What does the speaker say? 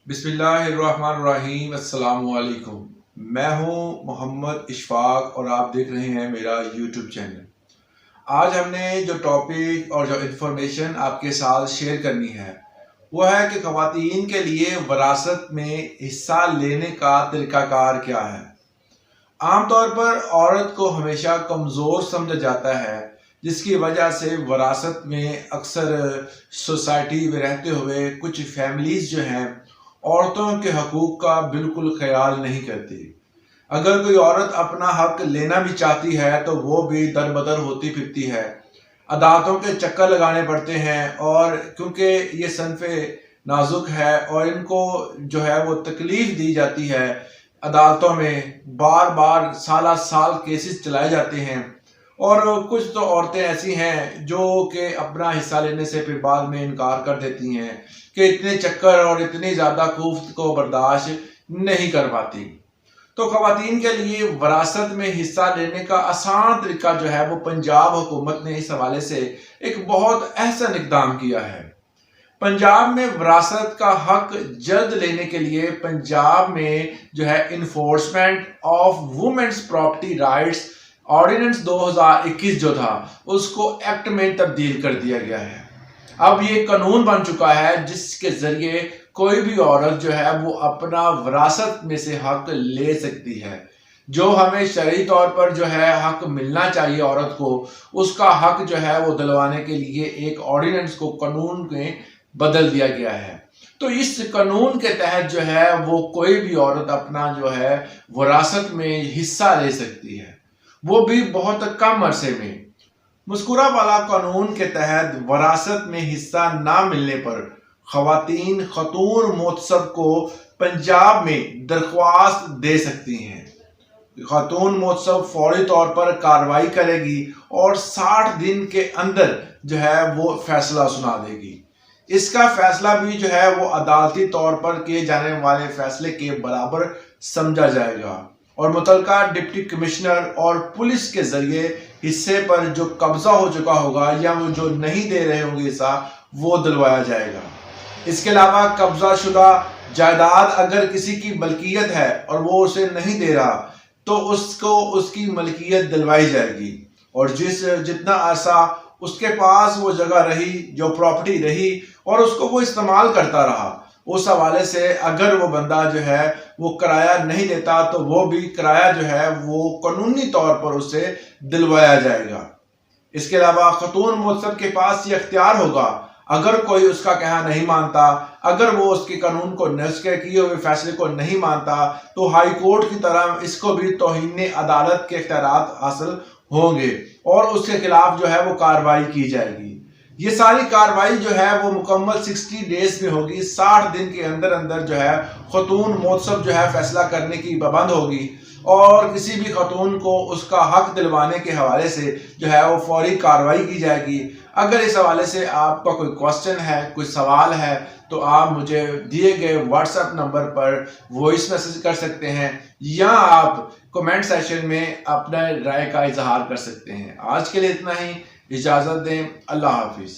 बिस्मिल्लाहिर्रहमानिर्रहीम अस्सलामुअलैकुम। मैं हूं मोहम्मद इशफाक और आप देख रहे हैं मेरा यूट्यूब चैनल। आज हमने जो टॉपिक और जो इन्फॉर्मेशन आपके साथ शेयर करनी है वो है कि ख़वातीन के लिए विरासत में हिस्सा लेने का तरीक़ाकार क्या है। आमतौर पर औरत को हमेशा कमज़ोर समझा जाता है, जिसकी वजह से विरासत में अक्सर सोसाइटी में रहते हुए कुछ फैमिलीज़ जो हैं औरतों के हकूक़ का बिल्कुल ख्याल नहीं करती। अगर कोई औरत अपना हक लेना भी चाहती है तो वो भी दर बदर होती फिरती है, अदालतों के चक्कर लगाने पड़ते हैं। और क्योंकि ये सनफ़े नाजुक है और इनको जो है वो तकलीफ़ दी जाती है, अदालतों में बार बार साल साल केसेस चलाए जाते हैं। और कुछ तो औरतें ऐसी हैं जो कि अपना हिस्सा लेने से फिर बाद में इनकार कर देती हैं कि इतने चक्कर और इतनी ज़्यादा कोफ्त को बर्दाश्त नहीं कर पाती। तो ख़वातीन के लिए विरासत में हिस्सा लेने का आसान तरीका जो है वो पंजाब हुकूमत ने इस हवाले से एक बहुत अहसन इक़दाम किया है। पंजाब में विरासत का हक जल्द लेने के लिए पंजाब में जो है enforcement of women's property rights ordinance 2021 जो था उसको एक्ट में तब्दील कर दिया गया है। अब ये कानून बन चुका है जिसके जरिए कोई भी औरत जो है वो अपना विरासत में से हक ले सकती है। जो हमें शरई तौर पर जो है हक मिलना चाहिए औरत को, उसका हक जो है वो दिलवाने के लिए एक ऑर्डिनेंस को कानून में बदल दिया गया है। तो इस कानून के तहत जो है वो कोई भी औरत अपना जो है विरासत में हिस्सा ले सकती है, वो भी बहुत कम अरसे में। मुस्कुरा वाला कानून के तहत विरासत में हिस्सा ना मिलने पर ख़वातीन खतून मोतसब को पंजाब में दरख्वास्त दे सकती हैं। खातून मोतसब फौरी तौर पर कार्रवाई करेगी और 60 दिन के अंदर जो है वो फैसला सुना देगी। इसका फैसला भी जो है वो अदालती तौर पर किए जाने वाले फैसले के बराबर समझा जाएगा और मुतलका डिप्टी कमिश्नर और पुलिस के जरिए हिस्से पर जो कब्जा हो चुका होगा या वो जो नहीं दे रहे होंगे हिस्सा, वो दिलवाया जाएगा। इसके अलावा कब्जा शुदा जायदाद अगर किसी की मलकियत है और वो उसे नहीं दे रहा तो उसको उसकी मलकियत दिलवाई जाएगी और जितना अरसा उसके पास वो जगह रही, जो प्रॉपर्टी रही और उसको वो इस्तेमाल करता रहा, उस हवाले से अगर वो बंदा जो है वो किराया नहीं देता तो वो भी किराया जो है वो कानूनी तौर पर उसे दिलवाया जाएगा। इसके अलावा खतून मुतसब के पास ये अख्तियार होगा, अगर कोई उसका कहना नहीं मानता, अगर वो उसके कानून को उसके किए हुए फैसले को नहीं मानता, तो हाई कोर्ट की तरह इसको भी तौहीन अदालत के इख्तियारात हासिल होंगे और उसके खिलाफ जो है वो कार्रवाई की जाएगी। ये सारी कार्रवाई जो है वो मुकम्मल 60 डेज में होगी। 60 दिन के अंदर अंदर जो है खतून मोतसब जो है फैसला करने की पाबंद होगी और किसी भी खतून को उसका हक दिलवाने के हवाले से जो है वो फौरी कार्रवाई की जाएगी। अगर इस हवाले से आपका कोई क्वेश्चन है, कोई सवाल है, तो आप मुझे दिए गए व्हाट्सएप नंबर पर वॉइस मैसेज कर सकते हैं या आप कमेंट सेक्शन में अपना राय का इजहार कर सकते हैं। आज के लिए इतना ही, इजाज़त दें। अल्लाह हाफिज़।